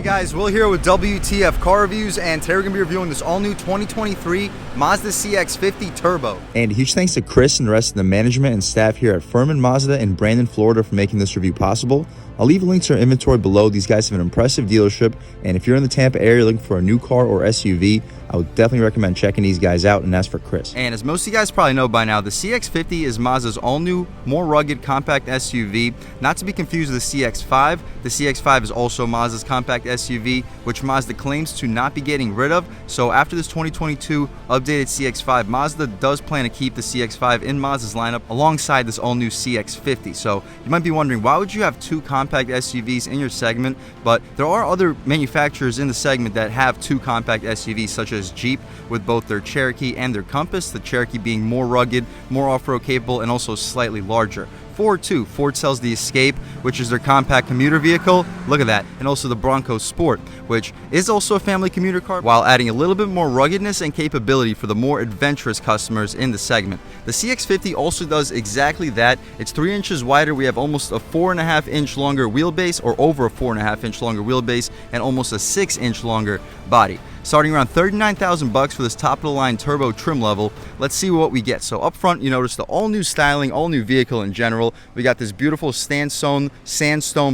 Guys, Will here with W.T.F Car Reviews, and today we're going to be reviewing this all-new 2023 Mazda CX-50 Turbo. And a huge thanks to Chris and the rest of the management and staff here at Furman Mazda in Brandon, Florida for making this review possible. I'll leave a link to our inventory below. These guys have an impressive dealership, and if you're in the Tampa area looking for a new car or SUV, I would definitely recommend checking these guys out, and that's for Chris. And as most of you guys probably know by now, the CX-50 is Mazda's all-new, more rugged compact SUV, not to be confused with the CX-5. The CX-5 is also Mazda's compact SUV, which Mazda claims to not be getting rid of. So after this 2022 updated CX-5, Mazda does plan to keep the CX-5 in Mazda's lineup alongside this all-new CX-50. So you might be wondering, why would you have two compact SUVs in your segment? But there are other manufacturers in the segment that have two compact SUVs, such as Jeep with both their Cherokee and their Compass, the Cherokee being more rugged, more off-road capable, and also slightly larger. Ford too. Ford sells the Escape, which is their compact commuter vehicle. Look at that. And also the Bronco Sport, which is also a family commuter car, while adding a little bit more ruggedness and capability for the more adventurous customers in the segment. The CX-50 also does exactly that. It's 3 inches wider. We have almost a 4.5-inch longer wheelbase, or over a 4.5-inch longer wheelbase, and almost a 6-inch longer body. Starting around $39,000 for this top-of-the-line turbo trim level. Let's see what we get. So up front, you notice the all-new styling, all-new vehicle in general. We got this beautiful sandstone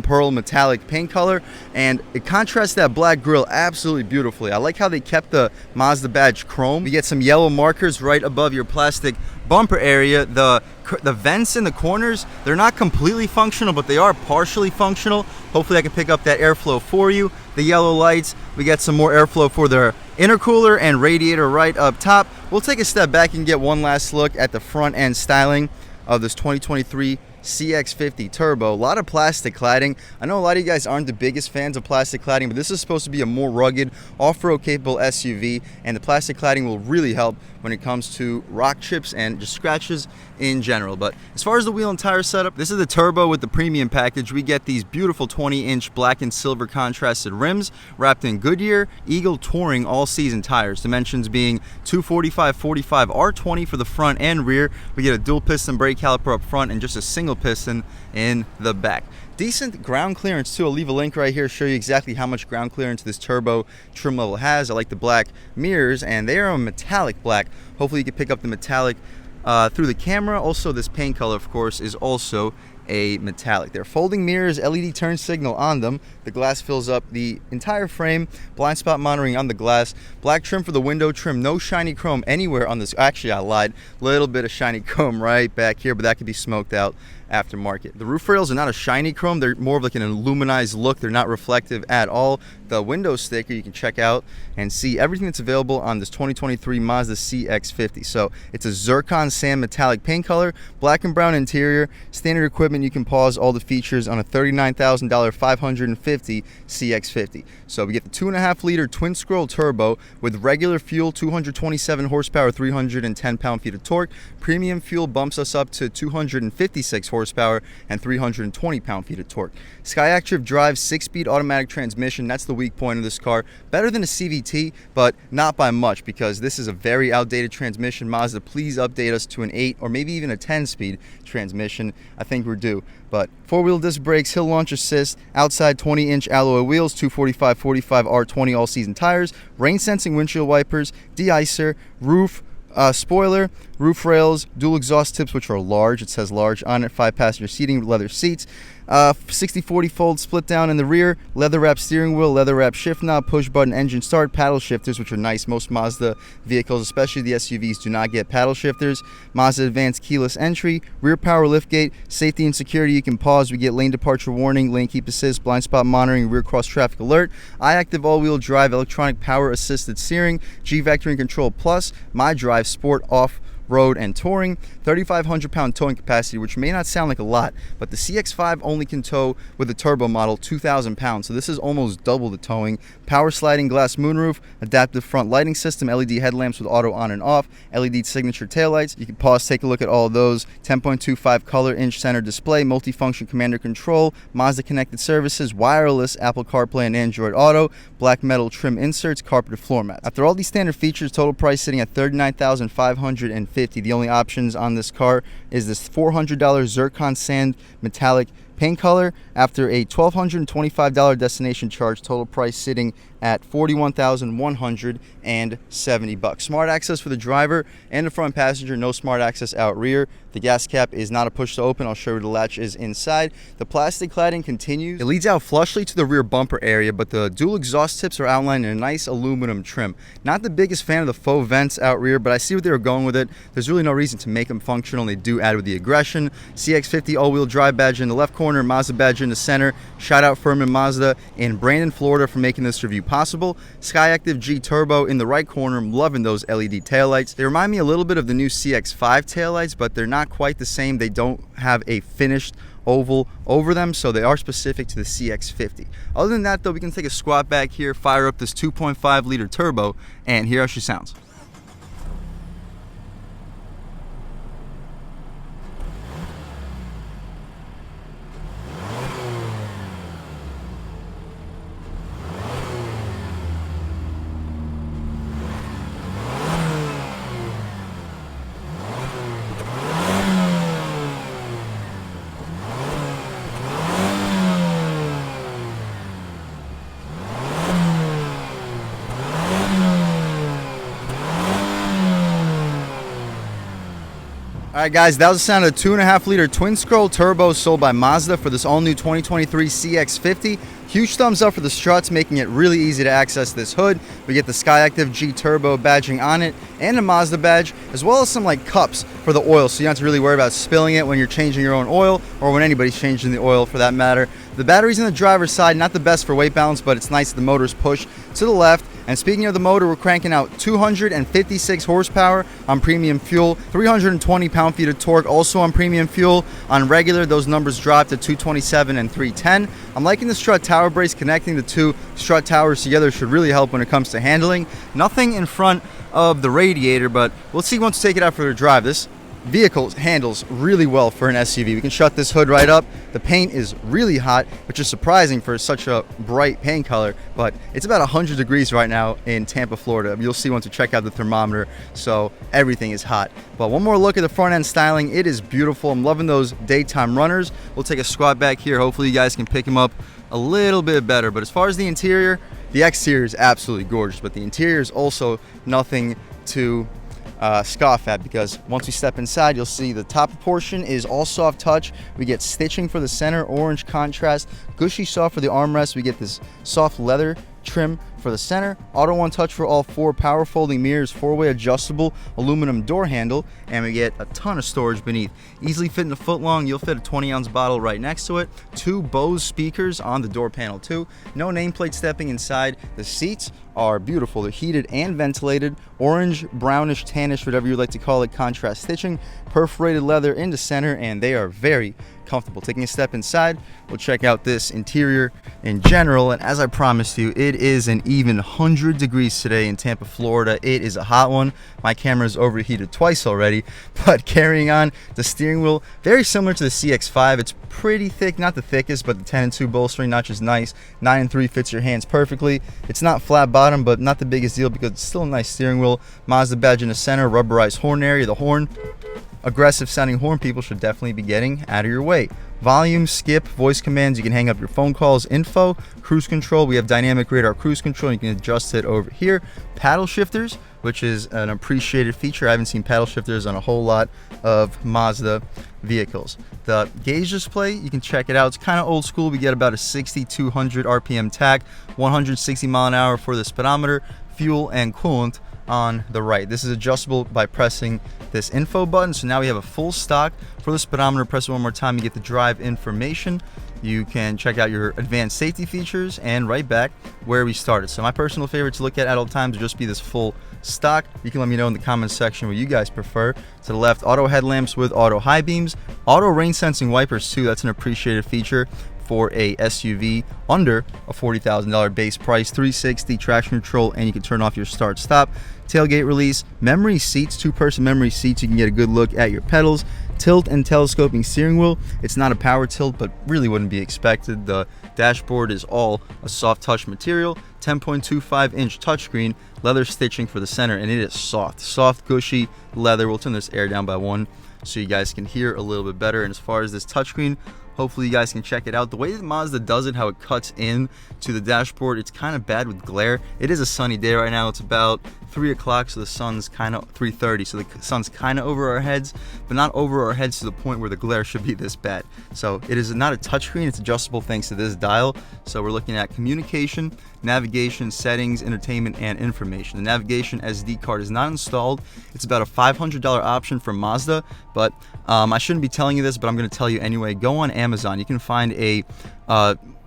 pearl metallic paint color, and it contrasts that black grille absolutely beautifully. I like how they kept the Mazda badge chrome. We get some yellow markers right above your plastic bumper area. The vents in the corners, they're not completely functional, but they are partially functional. Hopefully I can pick up that airflow for you. The yellow lights, we get some more airflow for their intercooler and radiator right up top. We'll take a step back and get one last look at the front end styling of this 2023 CX-50 Turbo. A lot of plastic cladding. I know a lot of you guys aren't the biggest fans of plastic cladding, but this is supposed to be a more rugged, off-road capable SUV, and the plastic cladding will really help when it comes to rock chips and just scratches in general. But as far as the wheel and tire setup, this is the Turbo with the premium package. We get these beautiful 20-inch black and silver contrasted rims wrapped in Goodyear Eagle Touring all-season tires. Dimensions being 245/45 R20 for the front and rear. We get a dual piston brake caliper up front and just a single piston in the back. Decent ground clearance too. I'll leave a link right here to show you exactly how much ground clearance this turbo trim level has. I like the black mirrors, and they are a metallic black. Hopefully you can pick up the metallic through the camera. Also, this paint color, of course, is also a metallic. They're folding mirrors, LED turn signal on them. The glass fills up the entire frame. Blind spot monitoring on the glass. Black trim for the window trim. No shiny chrome anywhere on this. Actually, I lied. Little bit of shiny chrome right back here, but that could be smoked out aftermarket. The roof rails are not a shiny chrome. They're more of like an aluminized look. They're not reflective at all. The window sticker you can check out and see everything that's available on this 2023 Mazda CX-50. So it's a zircon sand metallic paint color, black and brown interior, standard equipment. You can pause all the features on a $39,000 550 CX-50. So we get the 2.5-liter twin scroll turbo with regular fuel, 227 horsepower, 310 pound-feet of torque. Premium fuel bumps us up to 256 horsepower and 320 pound-feet of torque. SkyActiv Drive 6-speed automatic transmission. That's the weak point of this car. Better than a CVT, but not by much, because this is a very outdated transmission. Mazda, please update us to an 8 or maybe even a 10-speed transmission. I think we're due. But 4-wheel disc brakes, hill launch assist, outside 20-inch alloy wheels, 245/45 R20 all-season tires, rain-sensing windshield wipers, de-icer, roof, spoiler, roof rails, dual exhaust tips, which are large. It says large on it. 5-passenger seating, leather seats. 60/40 fold split down in the rear, leather wrap steering wheel, leather wrap shift knob, push button engine start, paddle shifters, which are nice. Most Mazda vehicles, especially the SUVs, do not get paddle shifters. Mazda advanced keyless entry, rear power liftgate, safety and security. You can pause. We get lane departure warning, lane keep assist, blind spot monitoring, rear cross traffic alert, iActive all-wheel drive, electronic power assisted steering, G vectoring control plus, My Drive Sport off road and touring, 3,500 pound towing capacity, which may not sound like a lot, but the CX-5 only can tow with the turbo model 2,000 pounds, so this is almost double the towing. Power sliding glass moonroof, adaptive front lighting system, LED headlamps with auto on and off, LED signature taillights. You can pause, take a look at all of those. 10.25 color inch center display, multifunction commander control, Mazda connected services, wireless Apple CarPlay and Android Auto, black metal trim inserts, carpeted floor mats. After all these standard features, total price sitting at $39,550. The only options on this car is this $400 zircon sand metallic Paint color, after a $1,225 destination charge, total price sitting at $41,170. Smart access for the driver and the front passenger, no smart access out rear. The gas cap is not a push to open. I'll show you the latch is inside. The plastic cladding continues. It leads out flushly to the rear bumper area, but the dual exhaust tips are outlined in a nice aluminum trim. Not the biggest fan of the faux vents out rear, but I see what they were going with it. There's really no reason to make them functional, and they do add with the aggression. CX-50 all-wheel drive badge in the left corner, Mazda badge in the center. Shout out Furman Mazda in Brandon, Florida for making this review possible. Skyactiv G Turbo in the right corner. I'm loving those LED taillights. They remind me a little bit of the new CX-5 taillights, but they're not quite the same. They don't have a finished oval over them, so they are specific to the CX-50. Other than that, though, we can take a squat back here, fire up this 2.5 liter turbo, and hear how she sounds. Alright guys, that was the sound of a 2.5 liter twin scroll turbo sold by Mazda for this all new 2023 CX-50. Huge thumbs up for the struts, making it really easy to access this hood. We get the Skyactiv G Turbo badging on it and a Mazda badge, as well as some like cups for the oil, so you don't have to really worry about spilling it when you're changing your own oil, or when anybody's changing the oil for that matter. The battery's on the driver's side, not the best for weight balance, but it's nice that the motor's pushed to the left. And speaking of the motor, we're cranking out 256 horsepower on premium fuel, 320 pound-feet of torque also on premium fuel. On regular, those numbers drop to 227 and 310. I'm liking the strut tower brace. Connecting the two strut towers together should really help when it comes to handling. Nothing in front of the radiator, but we'll see once we take it out for a drive. This vehicle handles really well for an SUV. We can shut this hood right up. The paint is really hot, which is surprising for such a bright paint color, but it's about 100 degrees right now in Tampa, Florida. You'll see once you check out the thermometer, so everything is hot. But one more look at the front end styling. It is beautiful. I'm loving those daytime runners. We'll take a squat back here. Hopefully you guys can pick them up a little bit better. But as far as the interior, the exterior is absolutely gorgeous, but the interior is also nothing to scoff at, because once we step inside, you'll see the top portion is all soft touch. We get stitching for the center, orange contrast, gushy soft for the armrest. We get this soft leather trim for the center, auto one touch for all four, power folding mirrors, four-way adjustable aluminum door handle, and we get a ton of storage beneath. Easily fitting a foot long. You'll fit a 20-ounce bottle right next to it. Two Bose speakers on the door panel too. No nameplate stepping inside. The seats are beautiful. They're heated and ventilated. Orange, brownish, tannish, whatever you like to call it, contrast stitching, perforated leather in the center, and they are very comfortable. Taking a step inside, we'll check out this interior in general, and as I promised you, it is an even 100 degrees today in Tampa, Florida. It is a hot one. My camera is overheated twice already, but carrying on, the steering wheel, very similar to the CX-5. It's pretty thick, not the thickest, but the 10-2 bolstering notch is nice. 9-3 fits your hands perfectly. It's not flat bottom, but not the biggest deal because it's still a nice steering wheel. Mazda badge in the center, rubberized horn area. The horn, aggressive sounding horn, people should definitely be getting out of your way. Volume, skip, voice commands, you can hang up your phone calls, info, cruise control. We have dynamic radar cruise control. You can adjust it over here. Paddle shifters, which is an appreciated feature. I haven't seen paddle shifters on a whole lot of Mazda vehicles. The gauge display, you can check it out. It's kind of old school. We get about a 6,200 RPM tach, 160 mile an hour for the speedometer, fuel and coolant on the right. This is adjustable by pressing this info button. So now we have a full stock for the speedometer. Press it one more time, you get the drive information. You can check out your advanced safety features, and right back where we started. So my personal favorite to look at all times would just be this full stock. You can let me know in the comments section what you guys prefer. To the left, auto headlamps with auto high beams, auto rain sensing wipers too. That's an appreciated feature for a SUV under a $40,000 base price. 360 traction control, and you can turn off your start stop. Tailgate release, memory seats, two-person memory seats. You can get a good look at your pedals. Tilt and telescoping steering wheel. It's not a power tilt, but really wouldn't be expected. The dashboard is all a soft touch material. 10.25 inch touchscreen, leather stitching for the center, and it is soft gushy leather. We'll turn this air down by one so you guys can hear a little bit better. And as far as this touchscreen, Hopefully you guys can check it out. The way that Mazda does it, how it cuts in to the dashboard, it's kind of bad with glare. It is a sunny day right now. It's about 3 o'clock, so the sun's kind of 3:30, so the sun's kind of over our heads, but not over our heads to the point where the glare should be this bad. So it is not a touchscreen, it's adjustable thanks to this dial. So we're looking at communication, navigation, settings, entertainment, and information. The navigation SD card is not installed. It's about a $500 option from Mazda, but I shouldn't be telling you this, but I'm going to tell you anyway. Go on Amazon. You can find a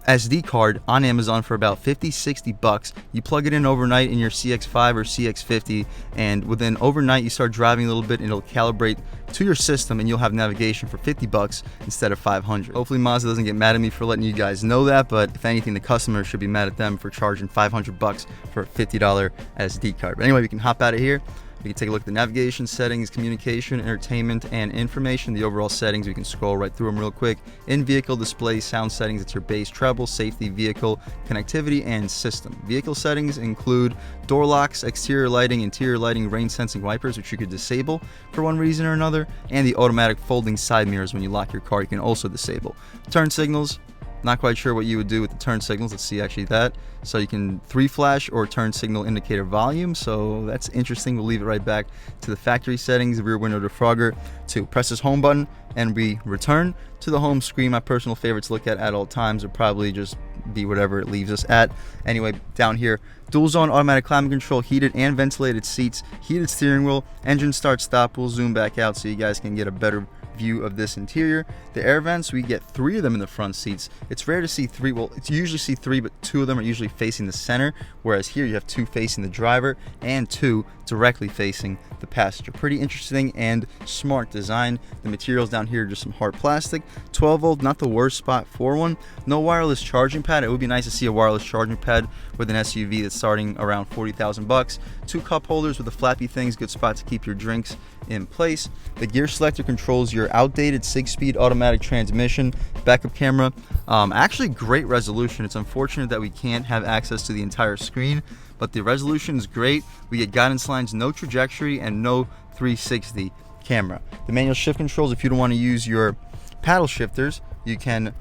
SD card on Amazon for about 50-60 bucks. You plug it in overnight in your CX-5 or CX-50, and within overnight you start driving a little bit and it'll calibrate to your system, and you'll have navigation for 50 bucks instead of 500. Hopefully Mazda doesn't get mad at me for letting you guys know that, but if anything, the customer should be mad at them for charging 500 bucks for a $50 SD card. But anyway, we can hop out of here. We can take a look at the navigation, settings, communication, entertainment, and information. The overall settings, we can scroll right through them real quick. In-vehicle display, sound settings, it's your base, treble, safety, vehicle, connectivity, and system. Vehicle settings include door locks, exterior lighting, interior lighting, rain sensing wipers, which you could disable for one reason or another, and the automatic folding side mirrors when you lock your car, you can also disable. Turn signals. Not quite sure what you would do with the turn signals. Let's see actually that. So you can 3 flash or turn signal indicator volume. So that's interesting. We'll leave it right back to the factory settings. Rear window defogger to press this home button and we return to the home screen. My personal favorite to look at all times would probably just be whatever it leaves us at. Anyway, down here, dual zone automatic climate control, heated and ventilated seats, heated steering wheel, engine start stop. We'll zoom back out so you guys can get a better view of this interior. The air vents, we get 3 of them in the front seats. It's rare to see 3. Well, it's usually see 3, but 2 of them are usually facing the center, whereas here you have 2 facing the driver and 2 directly facing the passenger. Pretty interesting and smart design. The materials down here are just some hard plastic. 12 volt, not the worst spot for one. No wireless charging pad. It would be nice to see a wireless charging pad with an SUV that's starting around 40,000 bucks. 2 cup holders with the flappy things, good spot to keep your drinks in place. The gear selector controls your outdated 6-speed automatic transmission. Backup camera, actually great resolution. It's unfortunate that we can't have access to the entire screen, but the resolution is great. We get guidance lines, no trajectory, and no 360 camera. The manual shift controls, if you don't want to use your paddle shifters, you can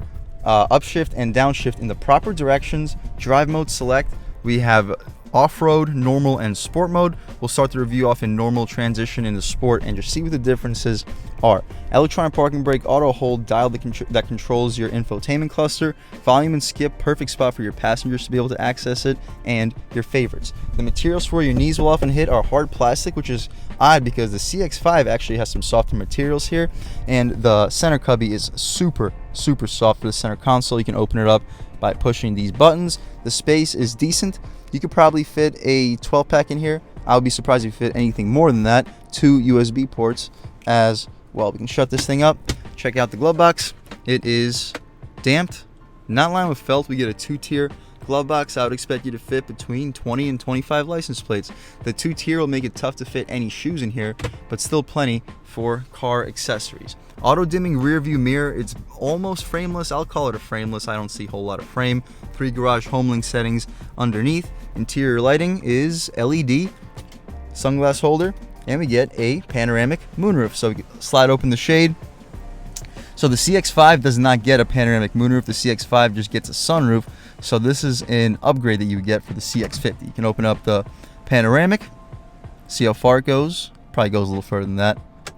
upshift and downshift in the proper directions. Drive mode select. We have off-road, normal, and sport mode. We'll start the review off in normal, transition into sport, and just see what the differences are. Electronic parking brake, auto hold, dial that controls your infotainment cluster, volume and skip, perfect spot for your passengers to be able to access it, and your favorites. The materials for your knees will often hit are hard plastic, which is odd because the CX-5 actually has some softer materials here, and the center cubby is super soft for the center console. You can open it up by pushing these buttons. The space is decent. You could probably fit a 12-pack in here. I would be surprised if you fit anything more than that. 2 USB ports as well. We can shut this thing up. Check out the glove box. It is damped, not lined with felt. We get a 2-tier glove box. I would expect you to fit between 20 and 25 license plates. The 2-tier will make it tough to fit any shoes in here, but still plenty for car accessories. Auto dimming rear view mirror. It's almost frameless. I'll call it a frameless. I don't see a whole lot of frame. 3 garage home link settings underneath. Interior lighting is LED. Sunglass holder. And we get a panoramic moonroof. So we slide open the shade. So the CX-5 does not get a panoramic moonroof. The CX-5 just gets a sunroof. So this is an upgrade that you would get for the CX-50. You can open up the panoramic. See how far it goes. Probably goes a little further than that.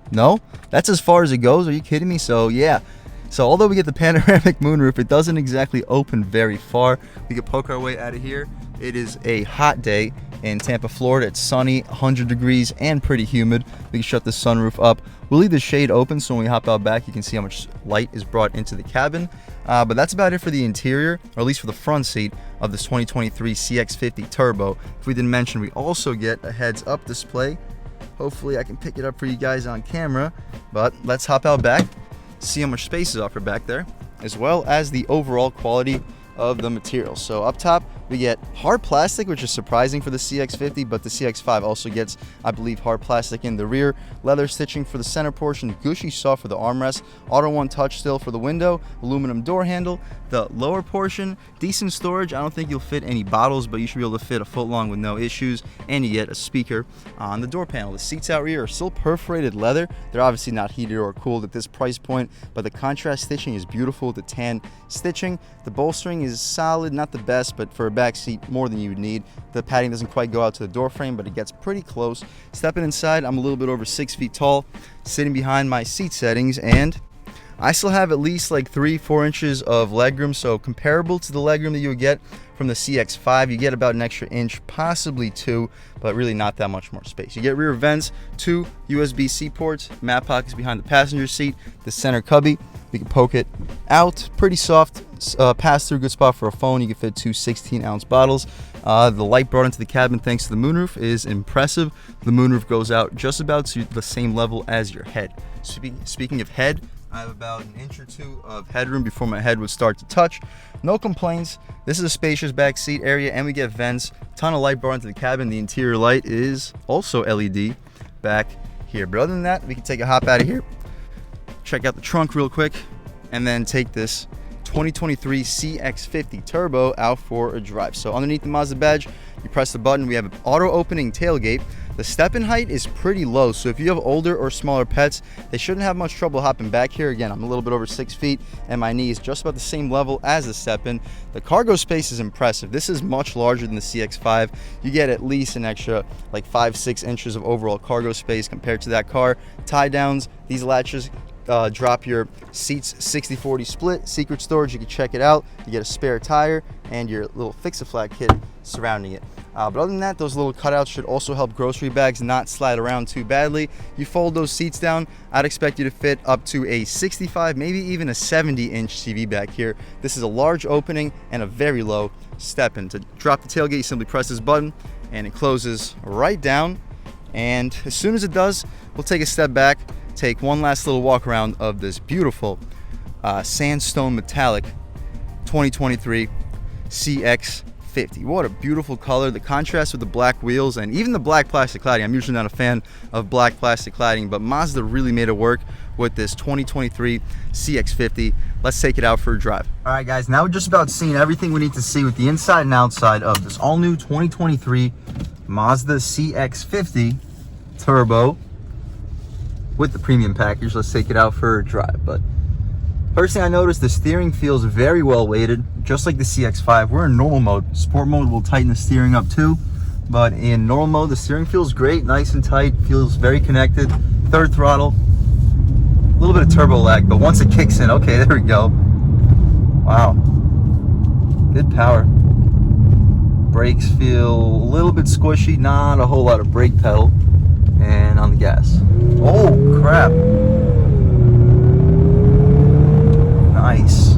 No, that's as far as it goes. Are you kidding me? So yeah. So although we get the panoramic moonroof, it doesn't exactly open very far. We can poke our way out of here. It is a hot day in Tampa, Florida. It's sunny, 100 degrees, and pretty humid. We can shut the sunroof up. We'll leave the shade open so when we hop out back, you can see how much light is brought into the cabin. But that's about it for the interior, or at least for the front seat of this 2023 CX-50 Turbo. If we didn't mention, we also get a heads-up display. Hopefully I can pick it up for you guys on camera, but let's hop out back, see how much space is offered back there, as well as the overall quality of the material. So up top, We get hard plastic, which is surprising for the CX-50, but the CX-5 also gets, I believe, hard plastic in the rear. Leather stitching for the center portion, gushy soft for the armrest, auto one touch still for the window, aluminum door handle. The lower portion, decent storage. I don't think you'll fit any bottles, but you should be able to fit a foot long with no issues. And you get a speaker on the door panel. The seats out rear are still perforated leather. They're obviously not heated or cooled at this price point, but the contrast stitching is beautiful. The tan stitching, the bolstering is solid, not the best, but for a back seat, more than you would need. The padding doesn't quite go out to the door frame, but it gets pretty close. Stepping inside, I'm a little bit over 6 feet tall, sitting behind my seat settings, and I still have at least like 3-4 inches of legroom, so comparable to the legroom that you would get from the CX-5. You get about an extra inch, possibly 2, but really not that much more space. You get rear vents, 2 USB-C ports, mat pockets behind the passenger seat, the center cubby. We can poke it out, pretty soft, pass-through, good spot for a phone. You can fit 2 16-ounce bottles. The light brought into the cabin thanks to the moonroof is impressive. The moonroof goes out just about to the same level as your head. Speaking of head, I have about an inch or 2 of headroom before my head would start to touch. No complaints. This is a spacious back seat area, and we get vents. Ton of light brought into the cabin. The interior light is also LED back here. But other than that, we can take a hop out of here, check out the trunk real quick, and then take this 2023 CX-50 Turbo out for a drive. So underneath the Mazda badge, you press the button. We have an auto opening tailgate. The step-in height is pretty low, so if you have older or smaller pets, they shouldn't have much trouble hopping back here. Again, I'm a little bit over 6 feet, and my knee is just about the same level as the step-in. The cargo space is impressive. This is much larger than the CX-5. You get at least an extra like 5-6 inches of overall cargo space compared to that car. Tie downs, these latches drop your seats 60-40 split. Secret storage, you can check it out. You get a spare tire and your little fix-a-flat kit surrounding it. But other than that, those little cutouts should also help grocery bags not slide around too badly. You fold those seats down, I'd expect you to fit up to a 65, maybe even a 70-inch TV back here. This is a large opening and a very low step-in. To drop the tailgate, you simply press this button and it closes right down. And as soon as it does, we'll take a step back, take one last little walk around of this beautiful sandstone metallic 2023 CX-50. What a beautiful color. The contrast with the black wheels and even the black plastic cladding. I'm usually not a fan of black plastic cladding, but Mazda really made it work with this 2023 CX-50. Let's take it out for a drive. All right, guys, now we're just about seeing everything we need to see with the inside and outside of this all-new 2023 Mazda CX-50 Turbo with the premium package. Let's take it out for a drive. But first thing I noticed, the steering feels very well weighted, just like the CX-5. We're in normal mode. Sport mode will tighten the steering up too, but in normal mode, the steering feels great, nice and tight, feels very connected. Third throttle, a little bit of turbo lag, but once it kicks in, okay, there we go. Wow, good power. Brakes feel a little bit squishy, not a whole lot of brake pedal. And on the gas. Oh, crap. Nice.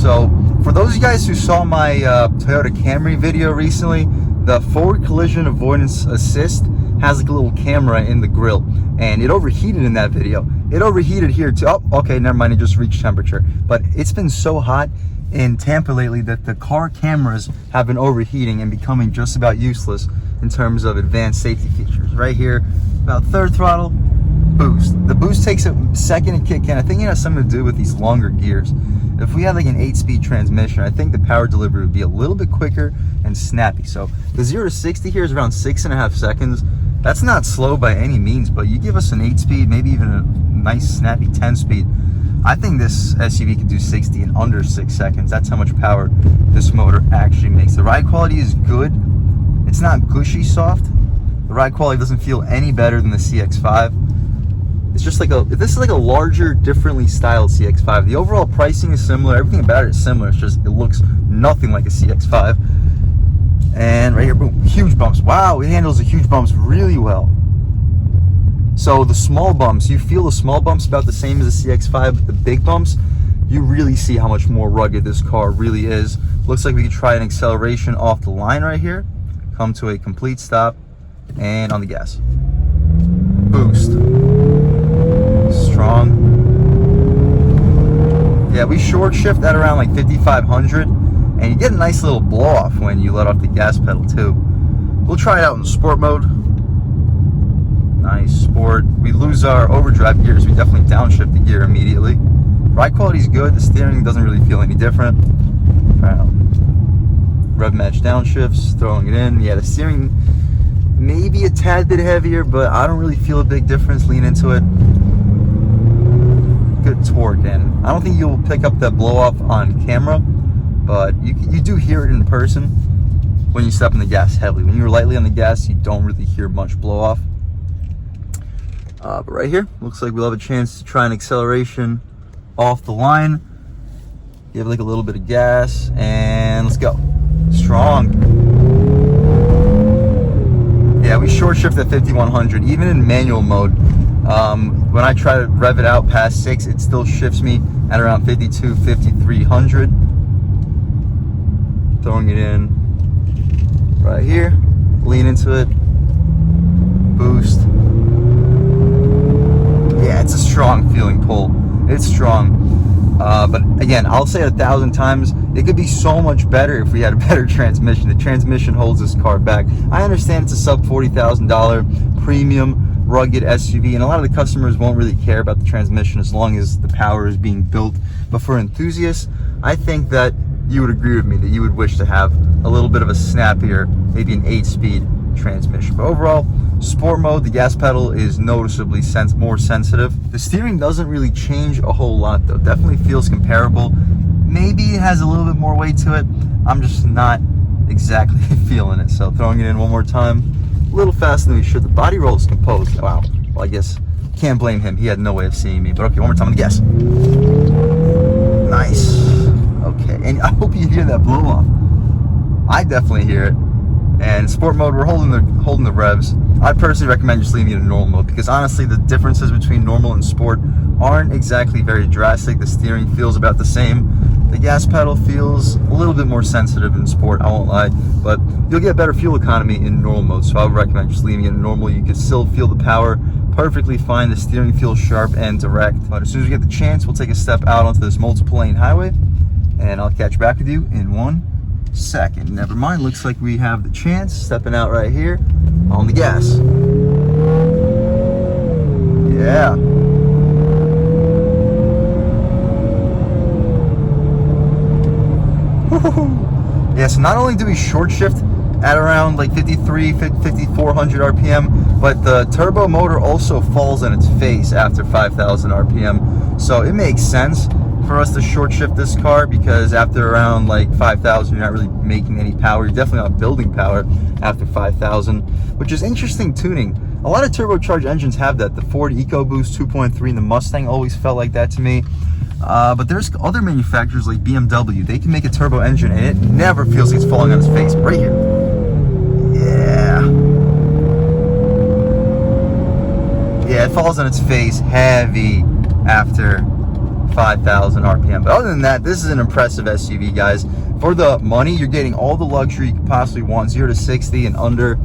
So for those of you guys who saw my Toyota Camry video recently, the forward collision avoidance assist has like a little camera in the grille, and it overheated in that video. It overheated here too. Oh, okay, never mind, it just reached temperature. But it's been so hot in Tampa lately that the car cameras have been overheating and becoming just about useless in terms of advanced safety features. Right here, about third throttle, boost. The boost takes a second to kick in. I think it has something to do with these longer gears. If we had like an 8-speed transmission, I think the power delivery would be a little bit quicker and snappy. So the 0 to 60 here is around 6.5 seconds. That's not slow by any means, but you give us an 8-speed, maybe even a nice snappy 10-speed. I think this SUV can do 60 in under 6 seconds. That's how much power this motor actually makes. The ride quality is good. It's not gushy soft. The ride quality doesn't feel any better than the CX-5. It's just like this is like a larger, differently styled CX-5. The overall pricing is similar. Everything about it is similar. It's just, it looks nothing like a CX-5. And right here, boom, huge bumps. Wow, it handles the huge bumps really well. So the small bumps, you feel the small bumps about the same as the CX-5, but the big bumps, you really see how much more rugged this car really is. Looks like we could try an acceleration off the line right here. Come to a complete stop, and on the gas. Boost. Strong. Yeah, we short shift at around like 5,500. and you get a nice little blow off when you let off the gas pedal too. We'll try it out in sport mode. Nice sport. We lose our overdrive gears. We definitely downshift the gear immediately. Ride quality is good. The steering doesn't really feel any different. Rev match downshifts, throwing it in. Yeah, the steering maybe a tad bit heavier, but I don't really feel a big difference. Lean into it. Good torque, and I don't think you'll pick up that blow off on camera, but you do hear it in person when you step on the gas heavily. When you're lightly on the gas, you don't really hear much blow off. But right here, looks like we'll have a chance to try an acceleration off the line. Give like a little bit of gas, and let's go. Strong. Yeah, we short shift at 5100, even in manual mode. When I try to rev it out past 6, it still shifts me at around 52, 5300. Throwing it in right here. Lean into it. Boost. Yeah, it's a strong feeling pull. It's strong. But again, I'll say it 1,000 times, it could be so much better if we had a better transmission. The transmission holds this car back. I understand it's a sub $40,000 premium rugged SUV, and a lot of the customers won't really care about the transmission as long as the power is being built. But for enthusiasts, I think that you would agree with me that you would wish to have a little bit of a snappier, maybe an 8-speed transmission. But overall, sport mode, the gas pedal is noticeably more sensitive. The steering doesn't really change a whole lot though. Definitely feels comparable. Maybe it has a little bit more weight to it. I'm just not exactly feeling it. So throwing it in one more time, a little faster than we should. The body roll is composed. Wow. Well, I guess can't blame him. He had no way of seeing me. But okay, one more time on the gas. Nice. Okay, and I hope you hear that blow off. I definitely hear it. And sport mode, we're holding the revs. I personally recommend just leaving it in normal mode, because honestly the differences between normal and sport aren't exactly very drastic. The steering feels about the same. The gas pedal feels a little bit more sensitive in sport, I won't lie, but you'll get better fuel economy in normal mode, so I would recommend just leaving it in normal. You can still feel the power perfectly fine. The steering feels sharp and direct. But as soon as we get the chance, we'll take a step out onto this multiple lane highway, and I'll catch back with you in 1 second. Never mind, looks like we have the chance. Stepping out right here on the gas. Yeah. Yeah, so not only do we short shift at around like 5400 RPM, but the turbo motor also falls on its face after 5000 RPM. So it makes sense for us to short shift this car, because after around like 5,000 you're not really making any power. You're definitely not building power after 5,000, which is interesting tuning. A lot of turbocharged engines have that. The Ford EcoBoost 2.3 and the Mustang always felt like that to me. But there's other manufacturers like BMW. They can make a turbo engine and it never feels like it's falling on its face. Right here. Yeah. Yeah, it falls on its face heavy after 5,000 RPM. But other than that, this is an impressive SUV, guys. For the money, you're getting all the luxury you could possibly want. 0 to 60 in about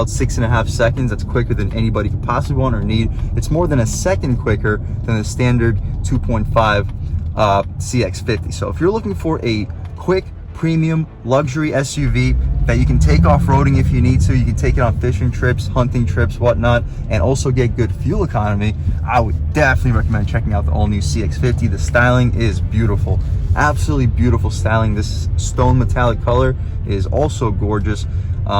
6.5 seconds. That's quicker than anybody could possibly want or need. It's more than a second quicker than the standard 2.5 CX-50. So if you're looking for a quick, premium, luxury SUV that you can take off-roading if you need to, you can take it on fishing trips, hunting trips, whatnot, and also get good fuel economy, I would definitely recommend checking out the all-new CX-50. The styling is beautiful. Absolutely beautiful styling. This stone metallic color is also gorgeous.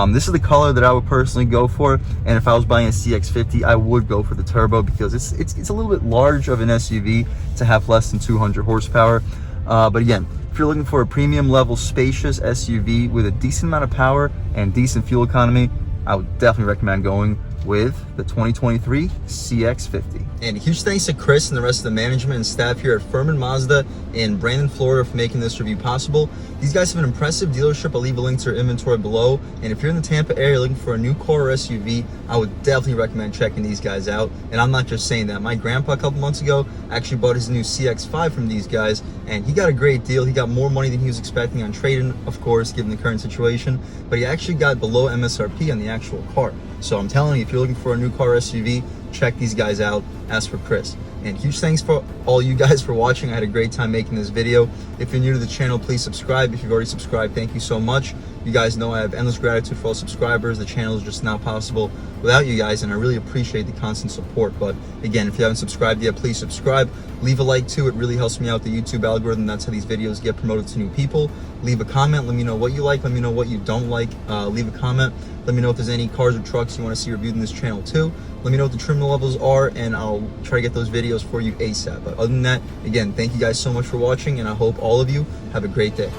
This is the color that I would personally go for, and if I was buying a CX-50, I would go for the turbo, because it's a little bit large of an SUV to have less than 200 horsepower. But again, if you're looking for a premium level spacious SUV with a decent amount of power and decent fuel economy, I would definitely recommend going with the 2023 CX-50. And huge thanks to Chris and the rest of the management and staff here at Furman Mazda in Brandon, Florida for making this review possible. These guys have an impressive dealership. I'll leave a link to their inventory below. And if you're in the Tampa area looking for a new car or SUV, I would definitely recommend checking these guys out. And I'm not just saying that. My grandpa a couple months ago actually bought his new CX-5 from these guys, and he got a great deal. He got more money than he was expecting on trade-in, of course, given the current situation, but he actually got below MSRP on the actual car. So I'm telling you, if you're looking for a new car or SUV, check these guys out. Ask for Chris. And huge thanks for all you guys for watching. I had a great time making this video. If you're new to the channel, please subscribe. If you've already subscribed, thank you so much. You guys know I have endless gratitude for all subscribers. The channel is just not possible without you guys, and I really appreciate the constant support. But again, if you haven't subscribed yet, please subscribe. Leave a like too. It really helps me out, the YouTube algorithm. That's how these videos get promoted to new people. Leave a comment. Let me know what you like. Let me know what you don't like. Leave a comment. Let me know if there's any cars or trucks you want to see reviewed in this channel too. Let me know what the trim levels are, and I'll try to get those videos for you ASAP. But other than that, again, thank you guys so much for watching, and I hope all of you have a great day.